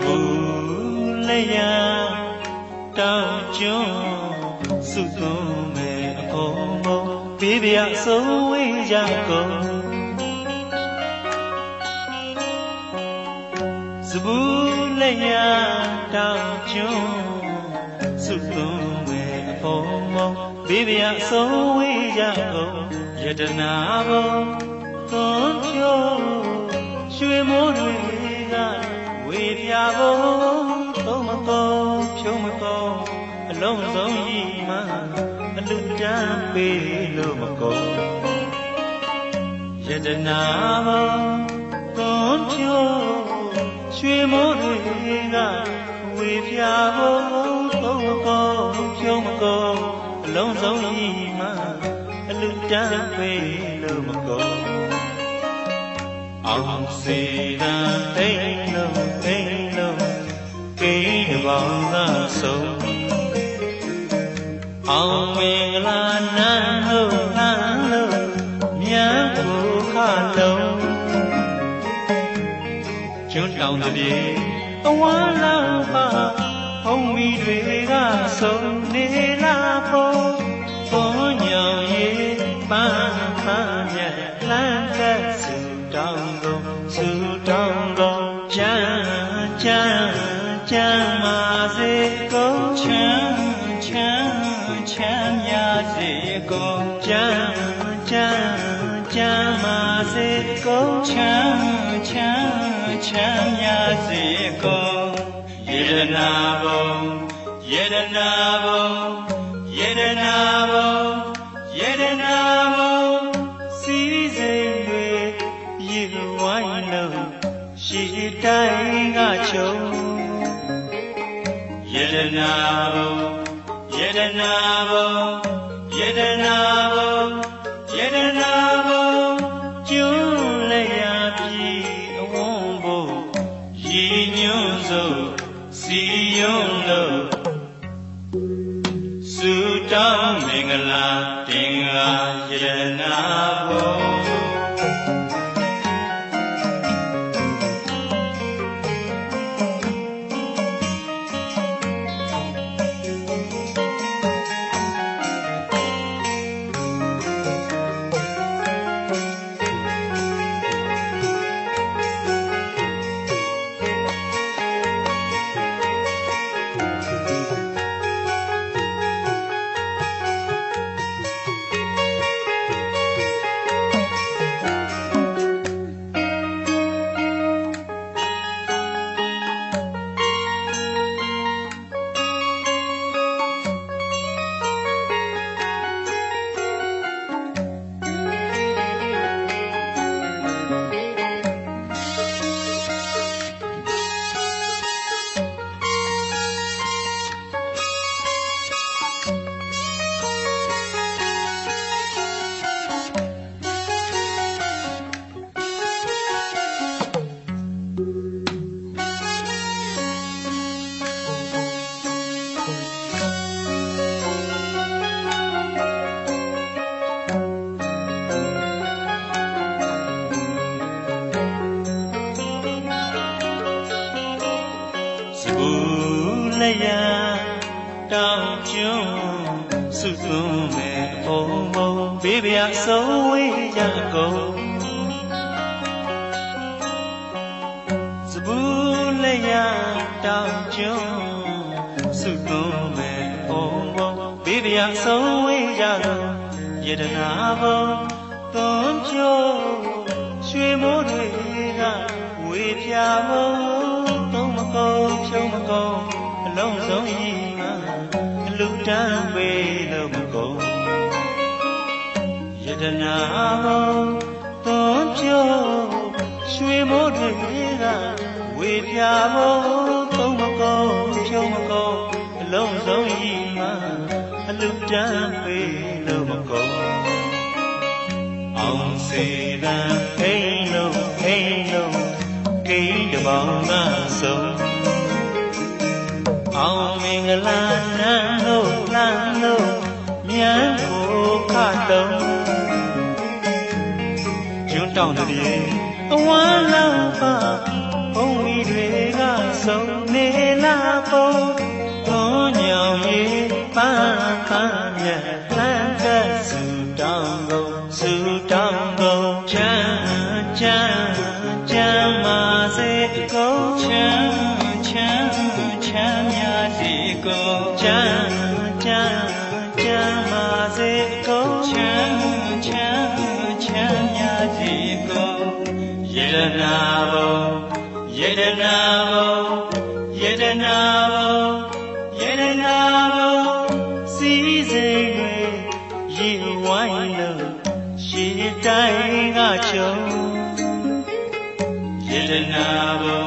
ဘူလေယာတောင်ကျွန်းစုသွန်းမဲ့အကုန်ဘုံဘေးပြအစိုးဝေးကြကုန်စဘူလေယာတောင်ကျွန်းစုသွန်းမဲ့အကုန်ဘုံဘေးပြအစိုးဝေးကြကုန်ယတနာဘုံသွန်းဖြိုးရွှေမိုးတွေကဝေပြဘုံသုံးမကုန်ဖြုံးမကုန်အလုံးစုံကြီးမှအလူတန်းပေးလို့မကုန်ယတနာဘုံသွန်းဖြိုးရွှေမိုးတွေကဝေပြဘုံသုံးမကုန်ဖြုံးမကုန်အလုံးစုံကြီးမှအလူတန်းပေးလို့မကုန်အောင်စေတံသိမ့်လုံးကိန်းတစ်ပေါင်းသာဆုံးအောင်မင်္ဂလာနန်းလို့လမ်းလို့မြတ်ကိုခလုံးကျွန်းတောင်တပြေအဝါလာပါဘုံမီတွေကဆုံးနေလာဖို့ဘုံညောင်ရေးပန်းပန်းမြတ်လမ်းကစုတောင်ကုန်စုတောင်ကုန်ချမ်းမာစေကုန်ချမ်းမြစေကုန်ချမ်းမာစေကုန်ချမ်းမြစေကုန်ယေရနာဘုံစီစိမ်တွေရေဝိုင်းလုံးရှိတိုင်းကချုံယတနာဘုံကျွန်းလျာပြည်အဝန်းဘုံရည်ညွှန်းစို့စီယုံလို့စုတောင်းမင်္ဂလာတင်္ဂါယတနာဘုံလျာတောင်ကျွန်းစုသွန်းမဲ့အဖို့ဘုံဘေးပြအစိုးဝေးကြကုန်စဘူလျာတောင်ကျွန်းစုသွန်းမဲ့အဖို့ဘုံဘေးပြအစိုးဝေးကြကုန်ယတနာဘုံသွန်းဖြိုးရွှေမိုးတွေကဝေပြဘုံသုံးမကုန်ဖြုံးမကုန်အလုံးစုံကြီးမှအလူတန်းပေးလို့မကုန်ယတနာဘုံသွန်းဖြိုးရွှေမိုးတွေကဝေပြဘုံသုံးမကုန်ဖြုံးမကုန်အလုံးစုံကြီးမှအလူတန်းပေးလို့မကုန်အောင်စေတံအိမ်လုံးကိန်းတစ်ပေါင်းသာဆုံးအောင်မင်္ဂလာနန်းလို့လမ်းလို့မြတ်ကိုခလုံးကျွန်းတောင်တည်းအဝမ်းလောင်းပါဘုံမီတွေက ဆုံးနေလာဖို့ဘောညောင်ကြီးပန်းပန်းမြတ်လမ်းကဆူတောင်းကုန်ချမ်းချမ်းမာစေကုန်ချမ်းများစေကုန်ချမ်းမာစေကုန်ချမ်းများစေကုန်ယေဒနာဘုံစီစဉ်တွေရေဝိုင်းလို့ရေတိုင်းကချုံယေဒနာဘုံ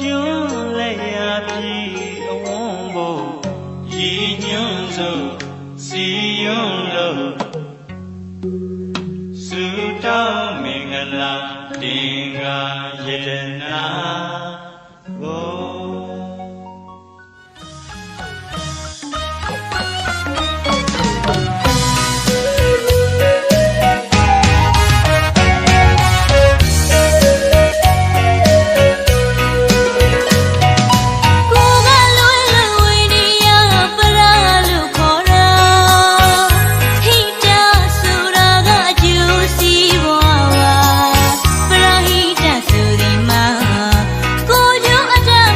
ကျွန်းလက်ရပြီအဝန်းဘုံရေညွန်းစို့စီယွန်းလို့စုတောင်းမင်္ဂလာတင်္ဂါယေဒနာဘုံမ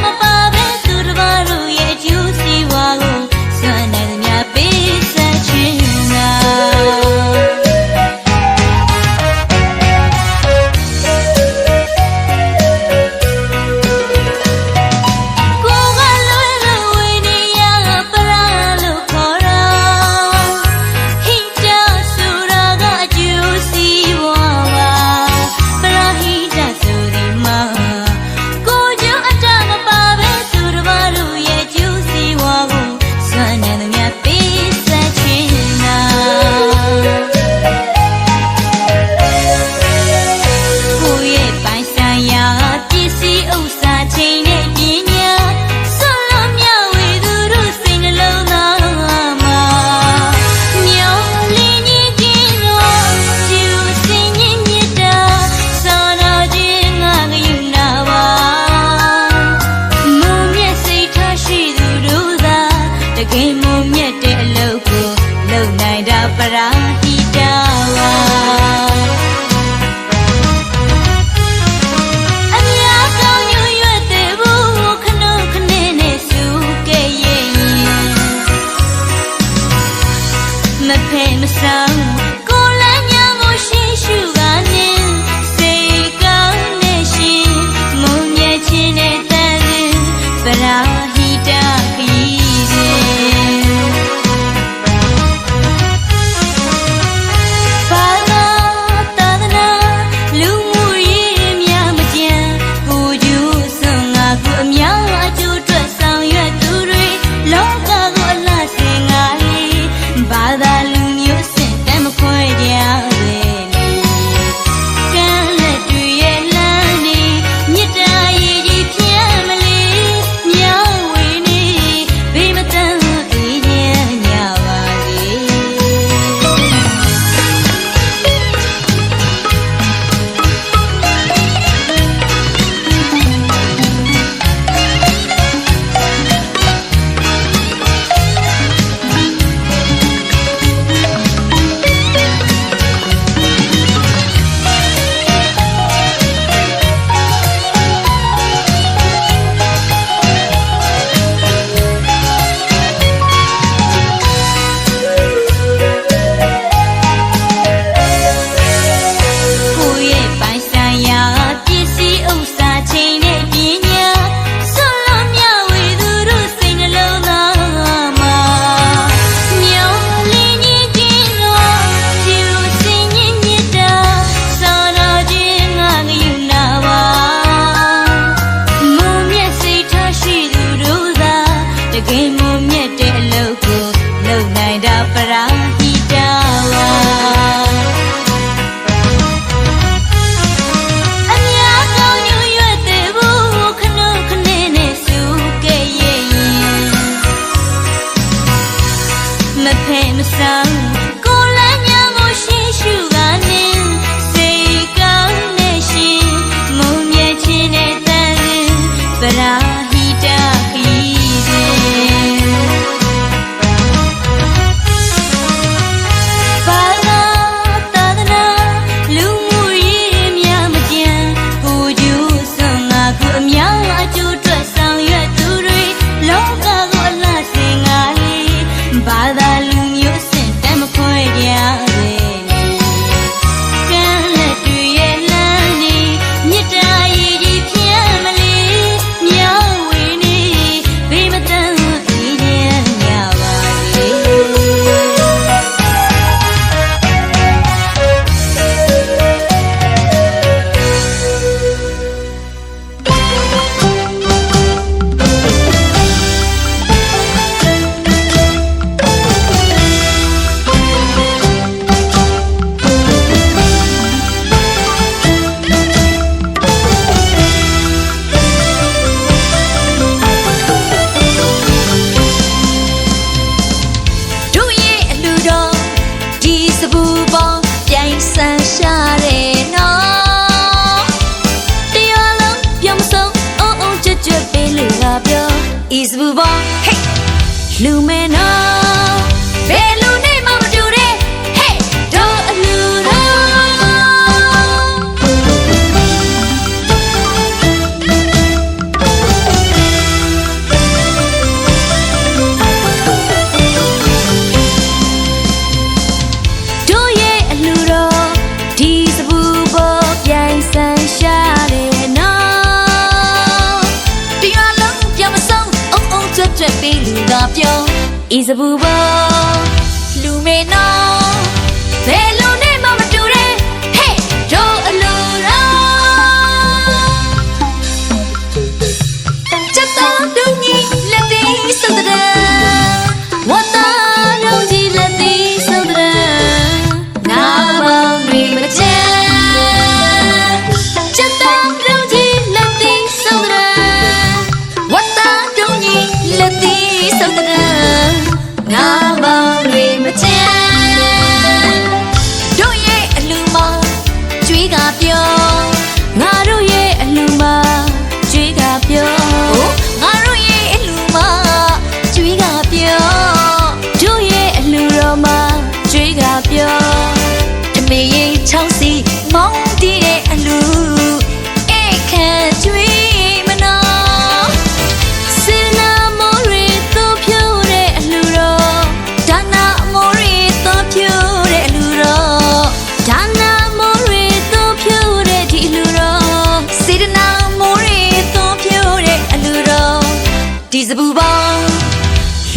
Isabuba Lumena Velo ne mama ture Hey do alura Chata dungi lati sudra Wata dungi lati sudra Ngaba nri majan Chata dungi lati sudra Wata dungi lati sudra Ngaba nri majan Do ye aluma Chui ga pyo Nga do ye aluma Chui ga pyo Nga do ye aluma Chui ga pyo Do ye aluroma Chui ga pyo Tame ye chao si Mong di de alu E kan chui mana Sirna mori to pyo de aluro Dana mori to pyo de aluro Dana mori to pyo de di aluro Sirna mori to pyo de aluro Disabuba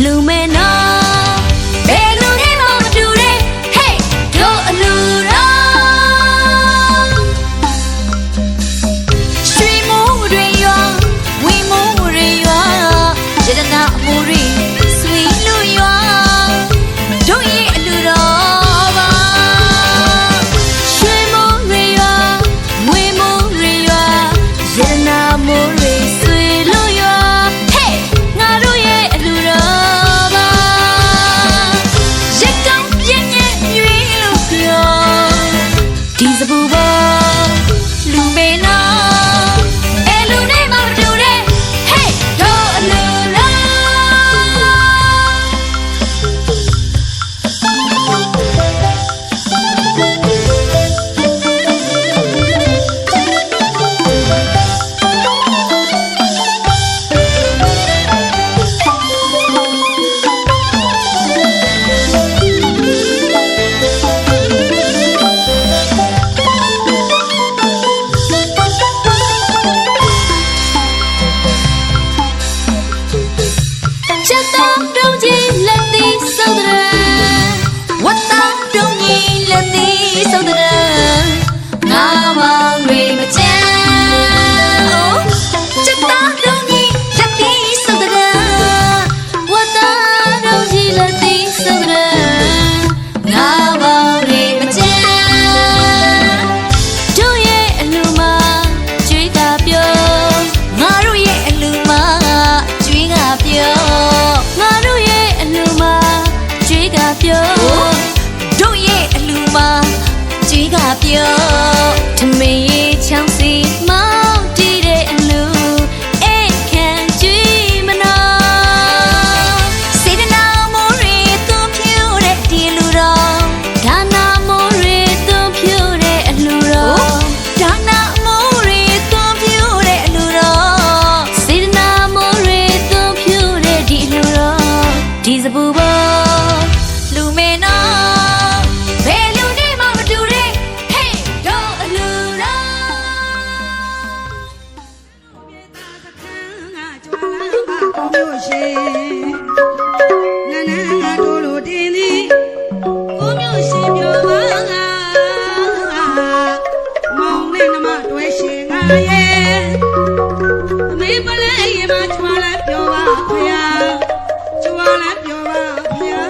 Lumena Belu ne mama ture Hey do alura Shui mo re ywa We mo re ywa Jedana mo re Sui lu ywa Do ye alura ba Shui mo re ywa We mo re ywa Jedana mo re Sui lu ywa Hey nga do ye alura ba Yekang yen yen yui lu kyo Disabuba Lumena Elu ne mama ture Hey do alura Chata dungi lati sudra Wata dungi lati sudra Ngama nri majan Chata dungi lati sudra Wata dungi lati sudra Ngama nri majan Do ye aluma Chui ga pyo Nga do ye aluma Chui ga pyo Nga do ye aluma Chui ga pyo Do ye aluma Chui ga pyo Tame ye chang si Mao di de alu E kan chui mana Sedana mo re to pyo de di lu ro Dana mo re to pyo de alu ro Dana mo re to pyo de alu ro Sedana mo re to pyo de di lu ro Disabuba Lumena Velu ne mama ture Hey do alura မျိုးရှင်နာနာတို့လိုတင်းသည်ကိုမျိုးရှင်ပြောပါငါမောင်နဲ့နမတွဲရှင်ငါရဲ့အမေပလဲရေမချွာလဲပြောပါဖေယာချွာလဲပြောပါဖေယာ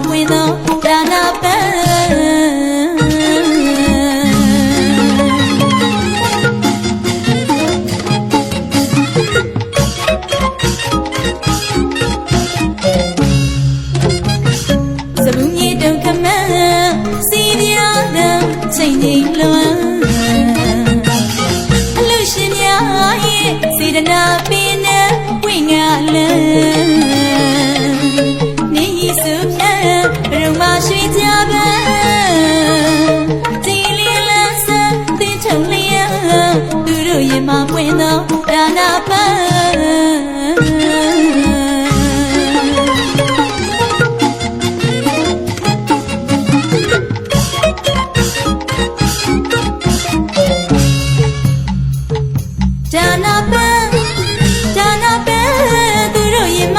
ပွင့်သောဒါနာပန်းစပူးမြေတုံခမန်းစီပြားတဲ့ချိန်ကြီးလွမ်းအလူရှင်များရဲ့စေတနာပင်နဲ့ဝိငါလန်းနေရီစုဖြန်းဘရုံမရှိကြပါဒီလီလန်းစတဲ့ထုံလျာသူတို့ရင်မပွင့်သောဒါနာပန်းဒါနာပန်းသူတို့ရင်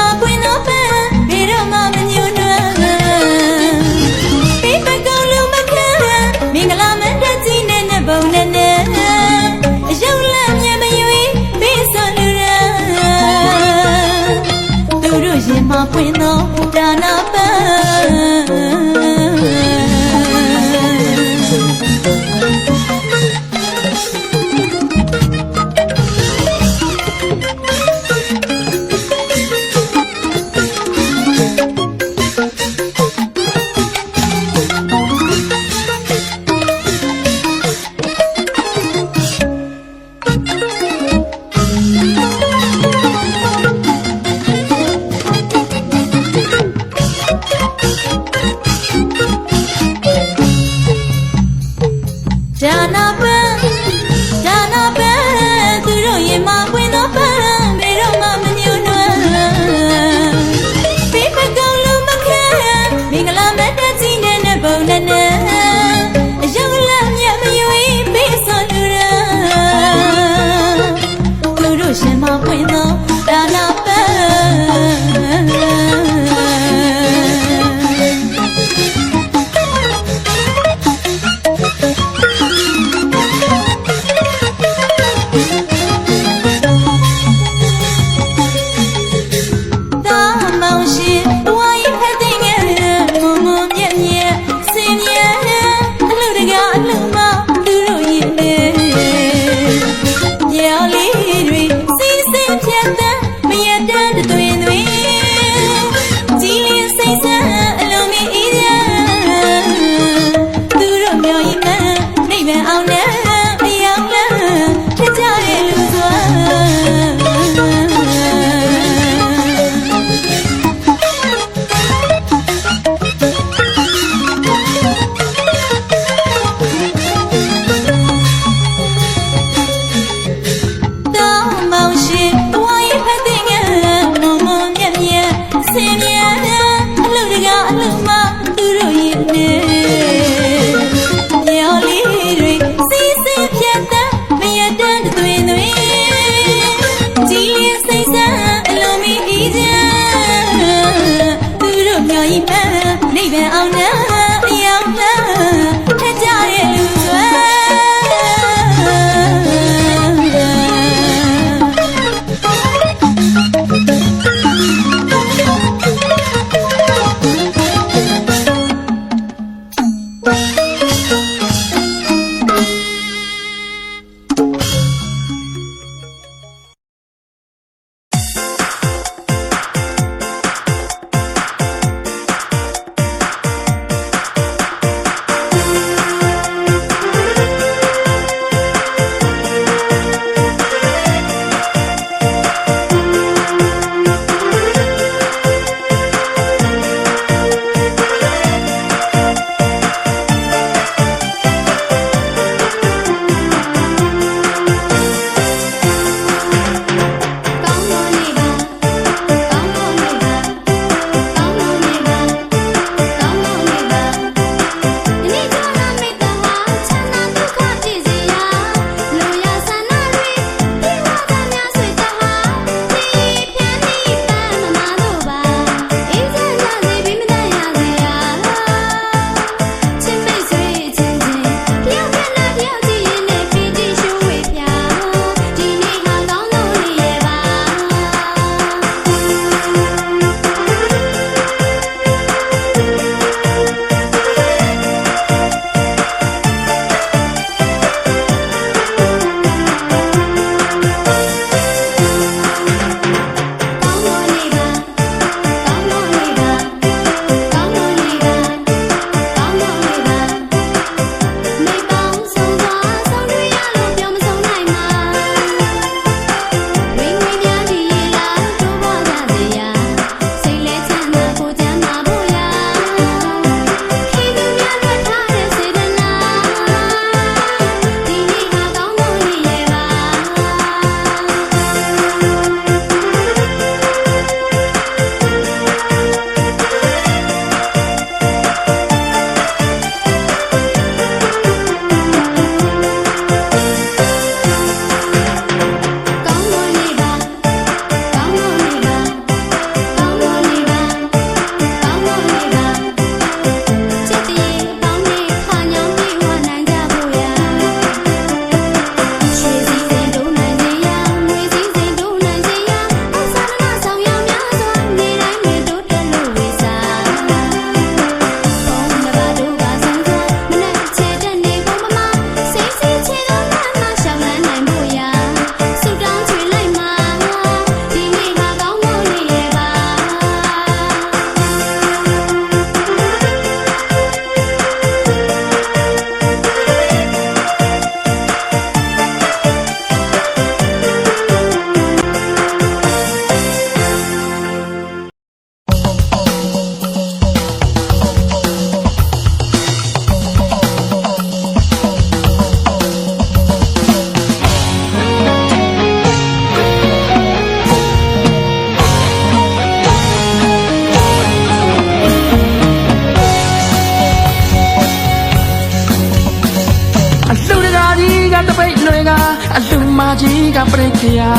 ကြီးကပြိခရာ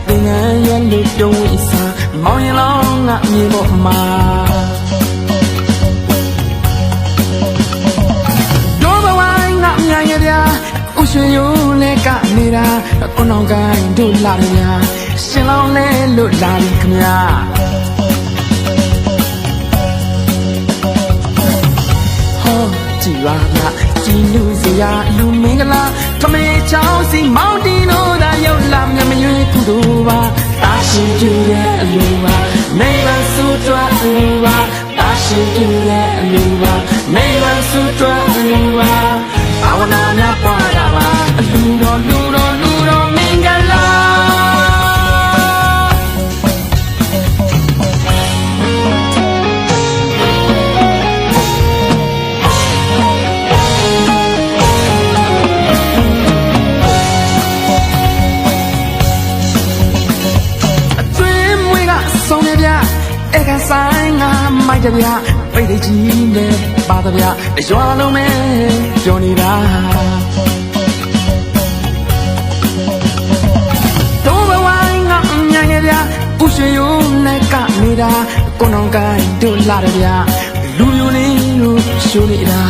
တင်ငန်းရွယ်လို့ပြုံးဝိစာမောင်ရင်လောင်းငါမြေပေါ်မှာဒိုးဘဝငါမြန်ရဗျာဥရှင်ယုံလဲကနေရာကိုနောင်ကိုင်းတို့လာရဗျာရှင်လောင်းလဲလို့လာပြီခင်ဗျာကြည်ပါလားကြည်လူစရာလူမင်္ဂလာထမေချောင်းစီမောင်တီနိုးသာရောက်လာမြမရွေးကုသိုလ်ပါတာရှင်ကျူရဲ့အလူပါမိဘစုတွားအလူပါတာရှင်ကျူရဲ့အလူပါမိဘစုတွားအလူပါဘာဝနာများပွားတာပါအလူတော်လူတော်လူတော်မင်္ဂလာဆိုင်ငါမိုက်ကြဗျာပိတ်လေးကြီးနဲ့ပါတဗျာရွာလုံးမဲပြောနေတာတို့ဘဝငါညံ့ကြဗျာဥရှင်ယုံနဲ့ကနေ ကိုနောင်ကိုင်းတို့လာတယ်ဗျာလူမျိုးလေးတို့ရှိုးနေတာ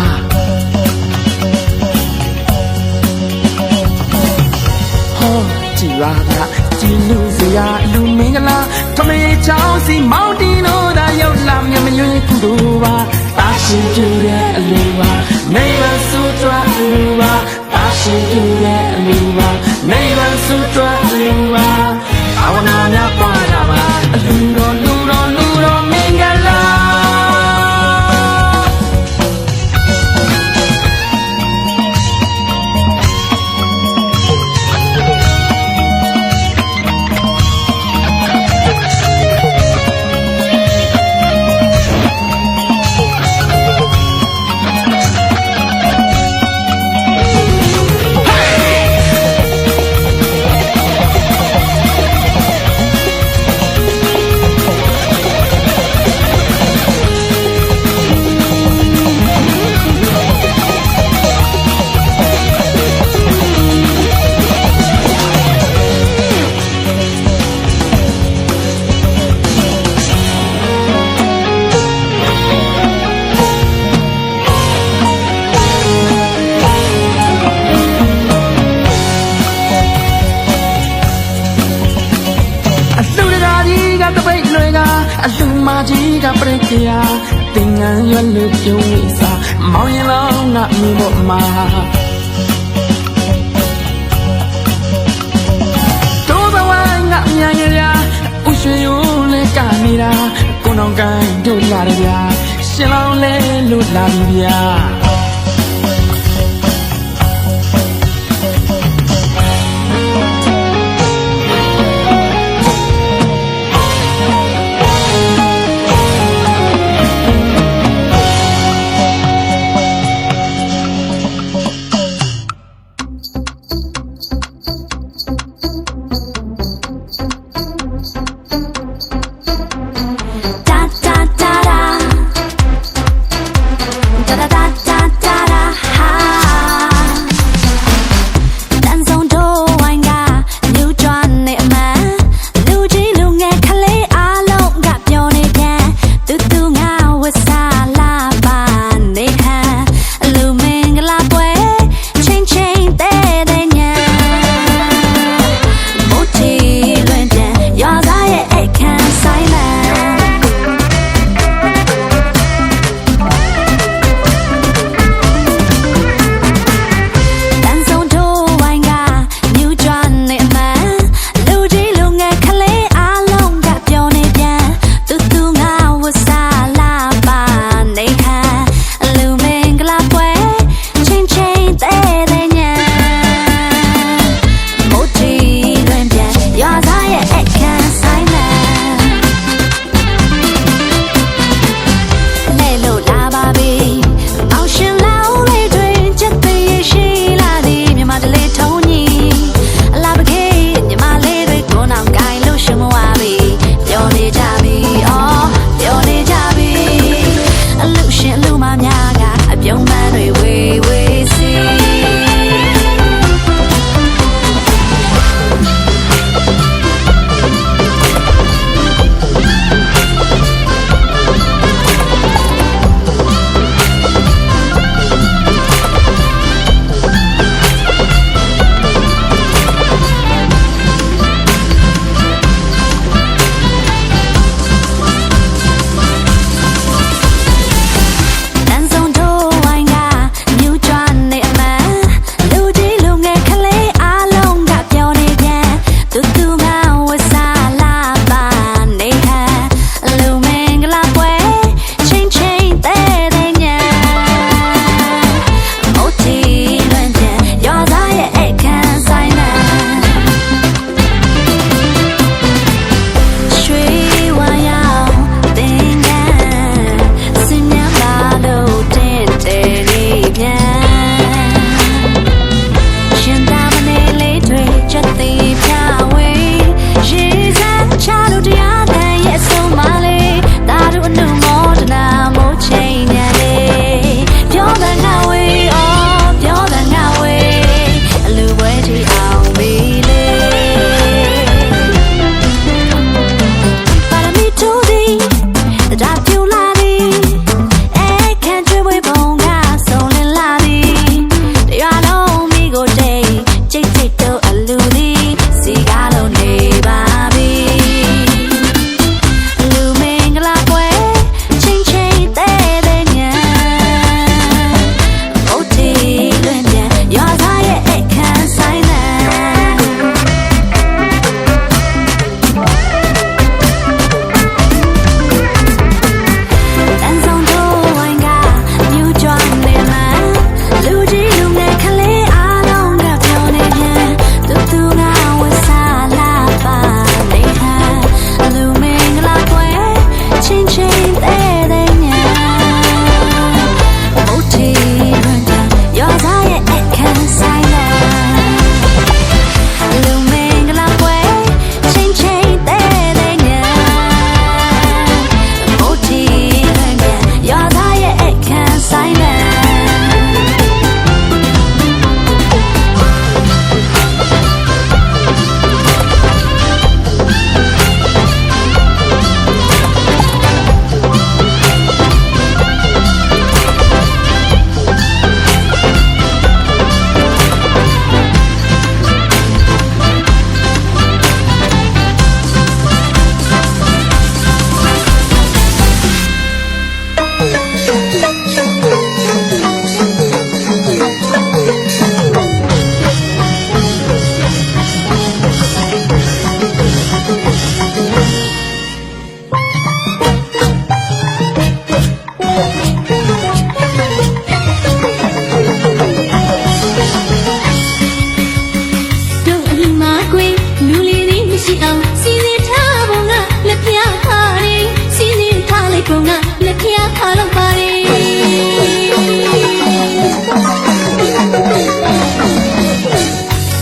ဟောကြည်ပါဗျာကြည်လူစရာလူမင်္ဂလာထမေချောင်းစီမောင်တီနိုးသာရောက်လာမြမရွေးကုသိုလ်ပါတာရှင်ကျူတဲ့အလူပါမိဘစုတွားအလူပါတာရှင်ကျူတဲ့အလူပါမိဘစုတွားအလူပါအဝနာများပွားတာပါအလူတော်လူတော်လူတော်မင်္ဂလာအလူမကြီးကပြိခရာတင်ငန်းရွယ်လို့ပြုံးဝိစာမောင်ရင်လောင်းငါမြင်ဖို့မှာတို့ဘဝငါမြန်ရရာဥရွှေရုံးလဲနေတာကိုနောင်ကိုင်းတို့လာတယ်ဗျာရှင်လောင်းလဲလို့လာပြီဗျာcan ပုံကလက်ဖျားခါလောက်ပါတယ်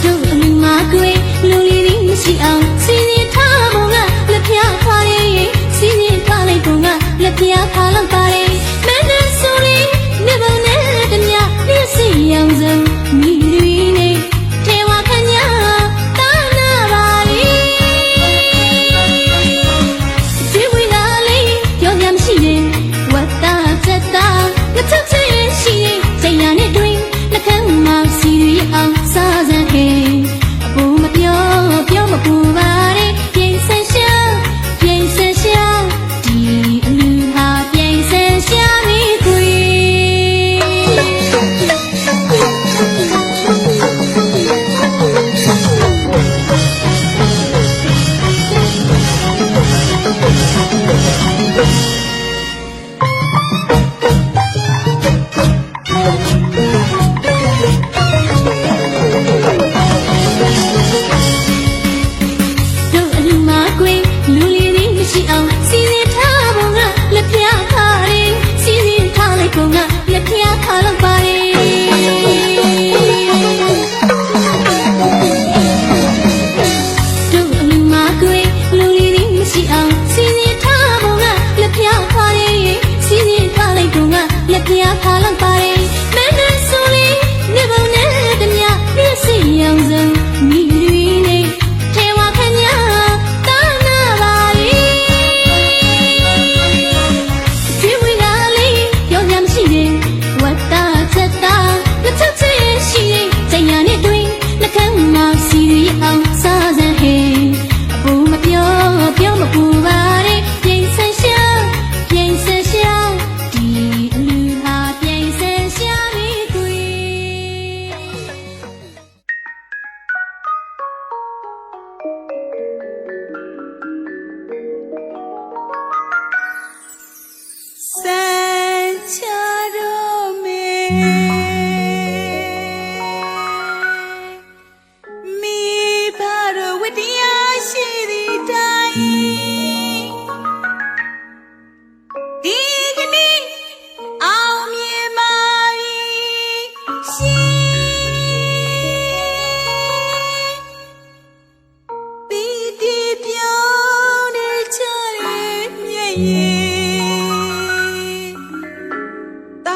တို့အလူမာကွေလူလီရင်းမရှိအောင်စီစဉ်ထားပုံကလက်ဖျားခါလေးစီစဉ်ထားလိုက်ပုံကလက်ဖျားခါလောက်ပါတယ်မင်းနဲ့ဆိုရင်နေပုံနဲ့တမမျက်စိရောင်စုံမိတွေနဲ့ထေဝခညာတာနာပါလေဒီဝိလာလေးပြောပြမရှိရင်ဝတ်တာချက်တာငါချက်ချင်းရှိရင်တရားနဲ့တွင်နှခမ်းမောင်စီရအောင်စားစမ်းဟဲ့အပူမပြောမပူပါနဲ့ပြင်ဆင်ရှာဒီအလူဟာပြင်ဆင်ရှာမိခွေတို့အလူမာကွေလူလီရင်းမရှိအောင်စီစဉ်ထားပုံကလက်ဖျားခါရင်စီစဉ်ထားလိုက်ပုံကလက်ဖျားခါလောက်ပါတယ်တို့အလူမာကွေလူလီရင်းမရှိအောင်စီစဉ်ထားပုံကလက်ဖျားခါရင်စီစဉ်ထားလိုက်ပုံကလက်ဖျားခါလောက်ပါတယ်မင်းနဲ့ဆိုရင်နေပုံနဲ့တမမျက်စိရောင်စုံမိတွေနဲ့ထေဝခညာတာနာပါလေဒီဝိလာလေးပြောပြမရှိရင်ဝတ်တာချက်တာငါချက်ချင်းရှိရင်တရားနဲ့တွင်နှခမ်းမောင်စီရအောင်စားစမ်းဟဲ့အပူမပြောမပူပါနဲ့ပြင်ဆင်ရှာဒီအလူဟာပြင်ဆင်ရှာမိခွေစံချတော်မေမိဘတော်ဝတ္တရားရှိသည့်တိုင်ဒီကနေ့အောင်မြင်ပါပြီရှင်ပီတိပြောင်းနေချတဲ့မျက်ရည်တ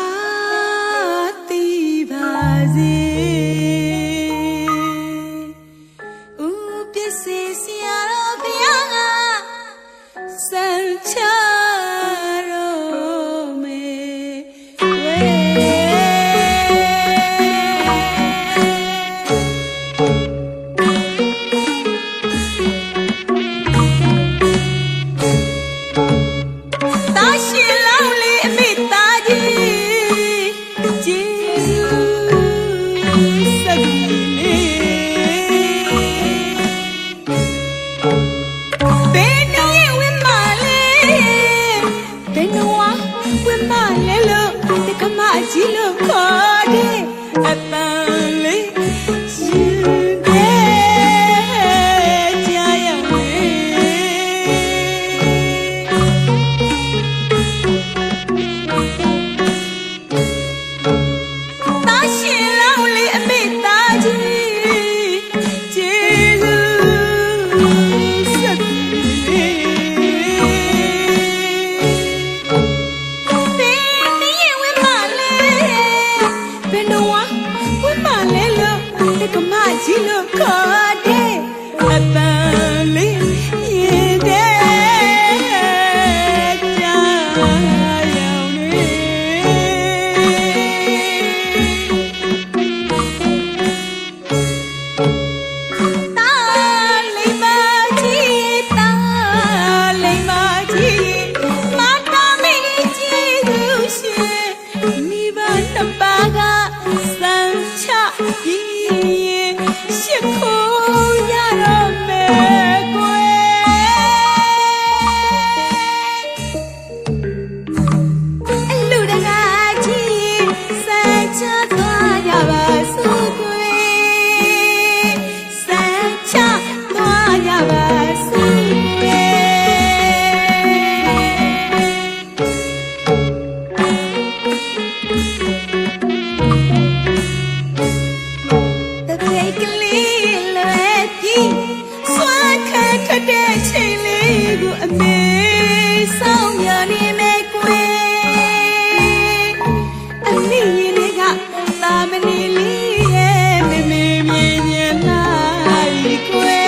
အမေဆောင်ရနေမဲ့ကွယ်အမေလေးကသာမဏေလေးရဲ့မေမေမြင်မြင်လိုက်ကွယ်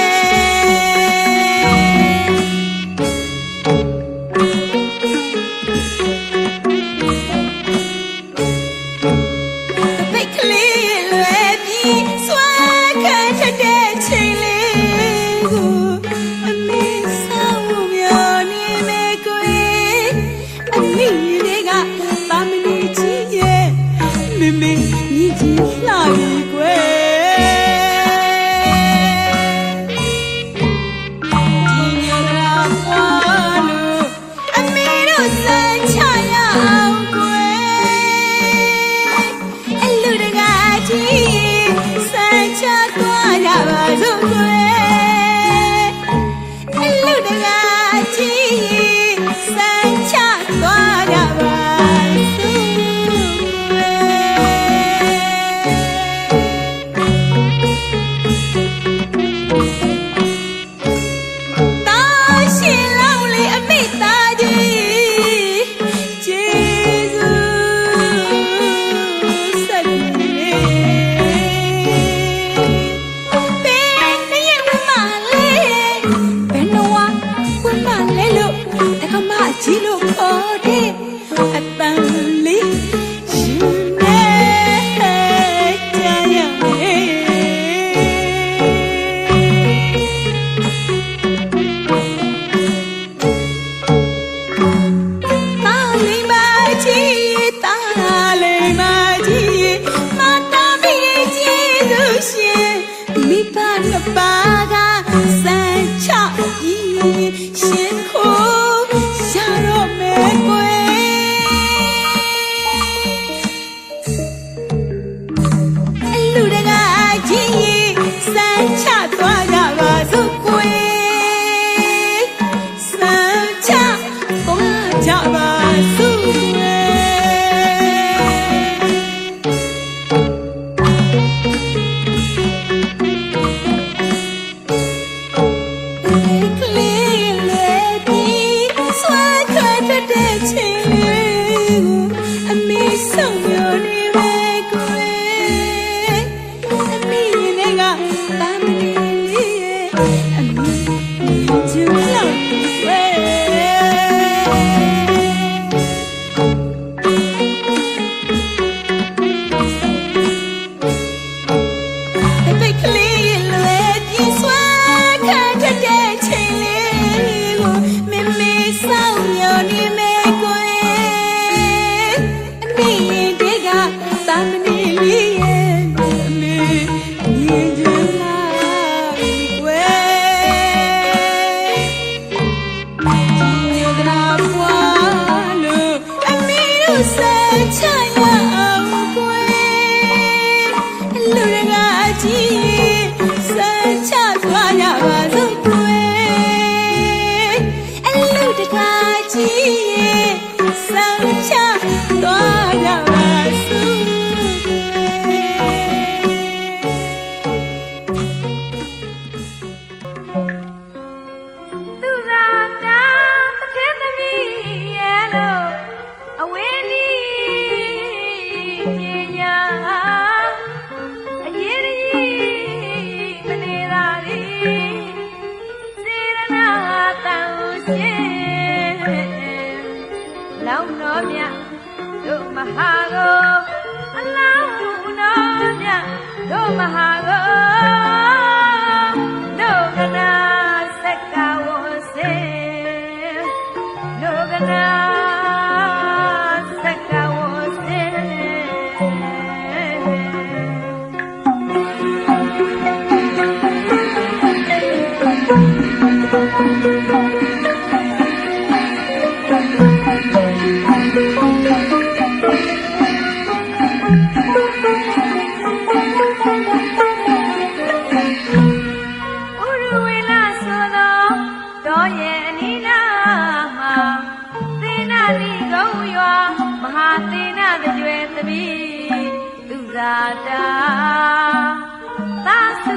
သာစု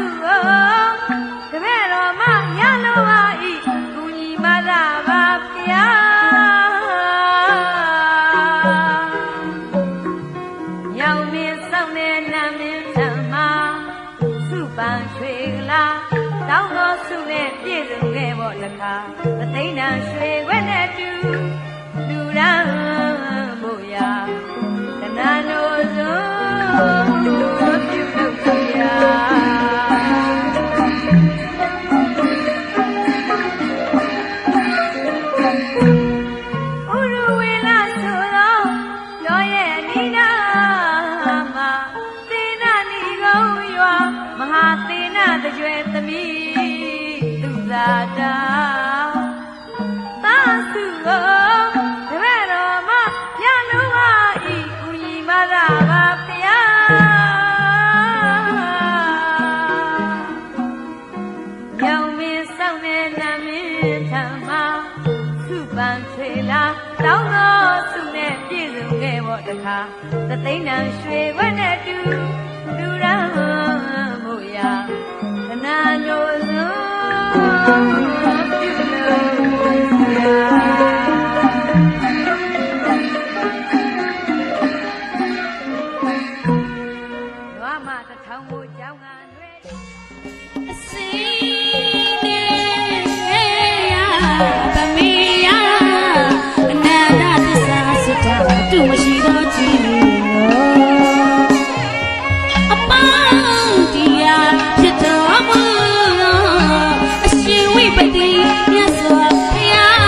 တပည့်တော်မရလိုပါဤကုညီမသာပါ ယာရောင်မင်းဆောင်တဲ့နာမင်းထမစုပန်ရွှေကလာတောင်းတော်စုနဲ့ပြည့်စုံခဲ့ဖို့တခါမသိန်းတန်ရွှေခွက်နဲ့တူလူရန်ဖို့ရာတဏှာနိုးစုပြုလုပ်ကြရာကျွဲသမီးသူသာတာသာစုကိုတပည့်တော်မရလုံးဟာဤကုညီမသာပါဗျာရောင်မင်းဆောင်တဲ့နာမင်းထမစုပန်ထွေလာတောင်းတော်စုနဲ့ပြည့်စုံခဲ့ဖို့တခါသသိန်းတန်ရွှေခွက်နဲ့တူလူရန်မို့ရာနာနိုးစုပြုလို့ရာလွားမတစ်ထောင်ကိုကြောင်းကန်တွေအစီနေရဗမေယအနန္တသစ္စာစတာသူမရှိတော့ကြည့်အပေါင်းတရားဖြစ်တော်မူအရှင်ဝိပတိမြတ်စွာဘုရား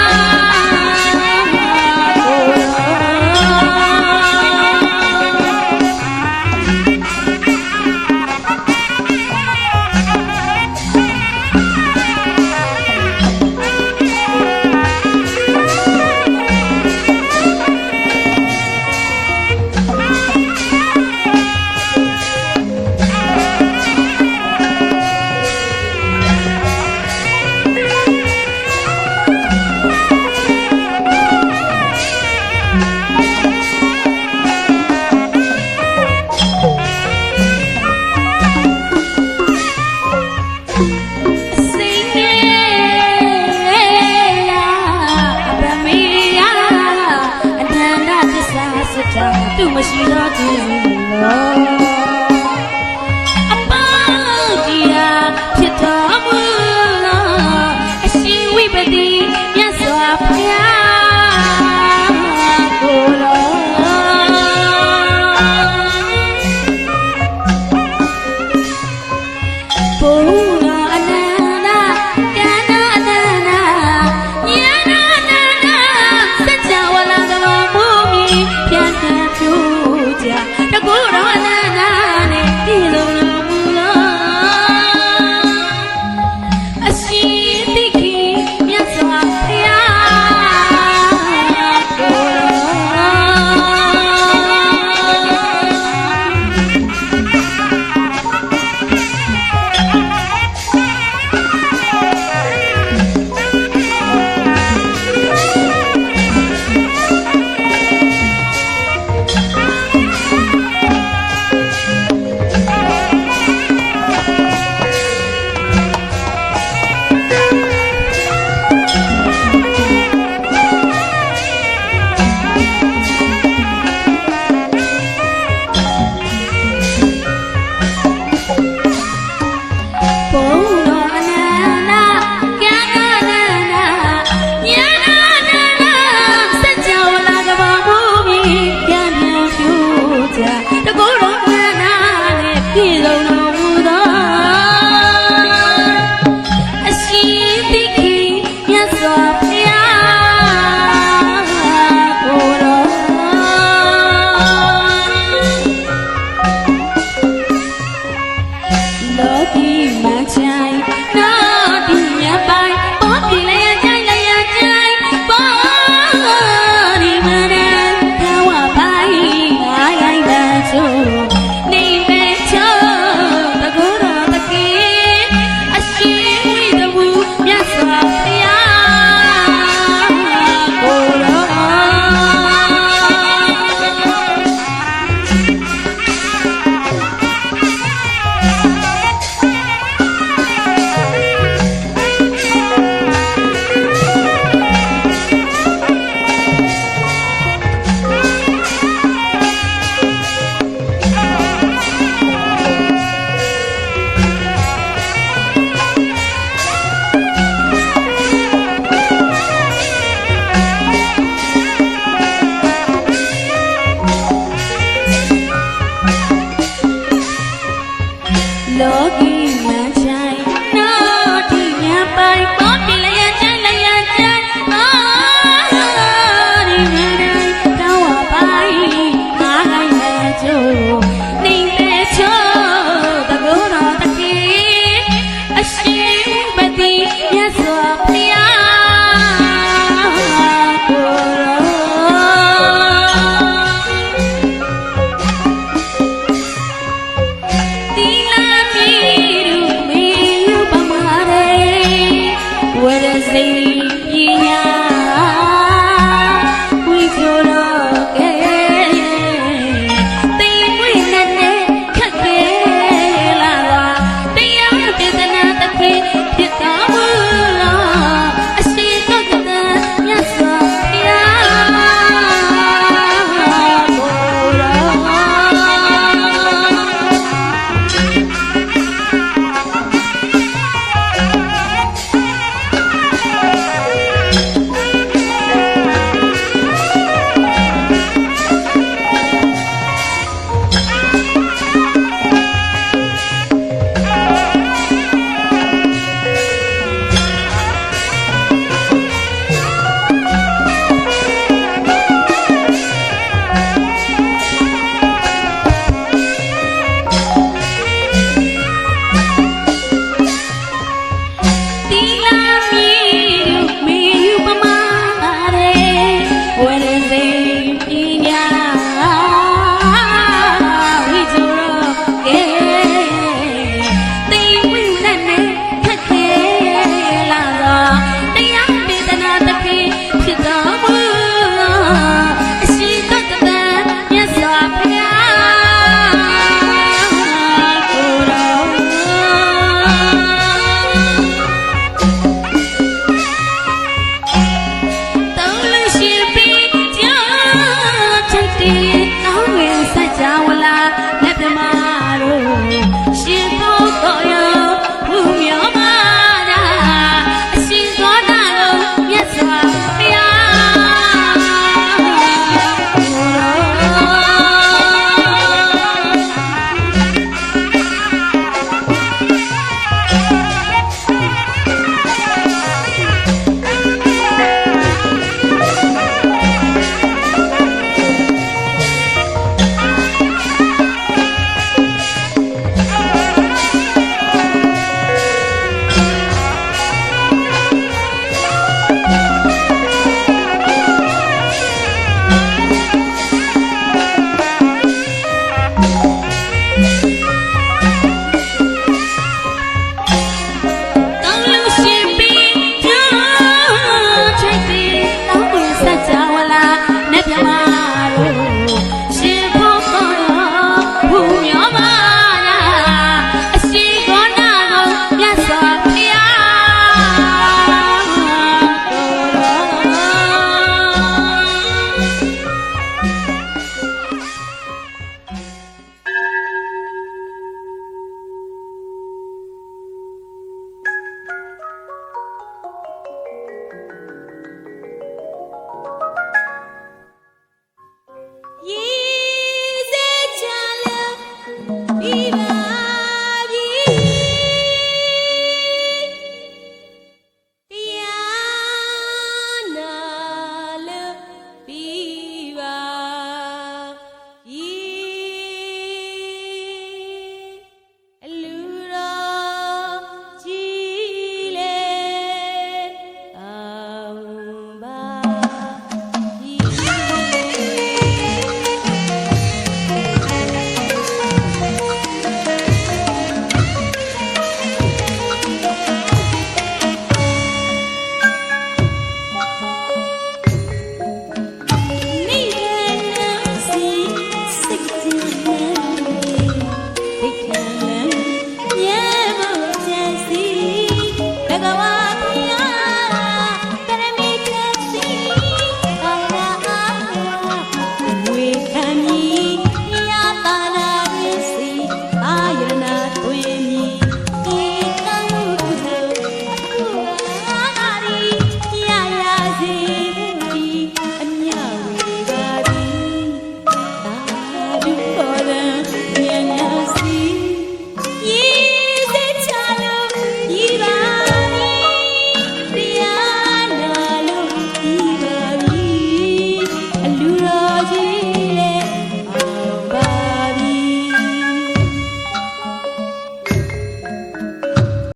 သူမရှိတော့ကြည့်လို့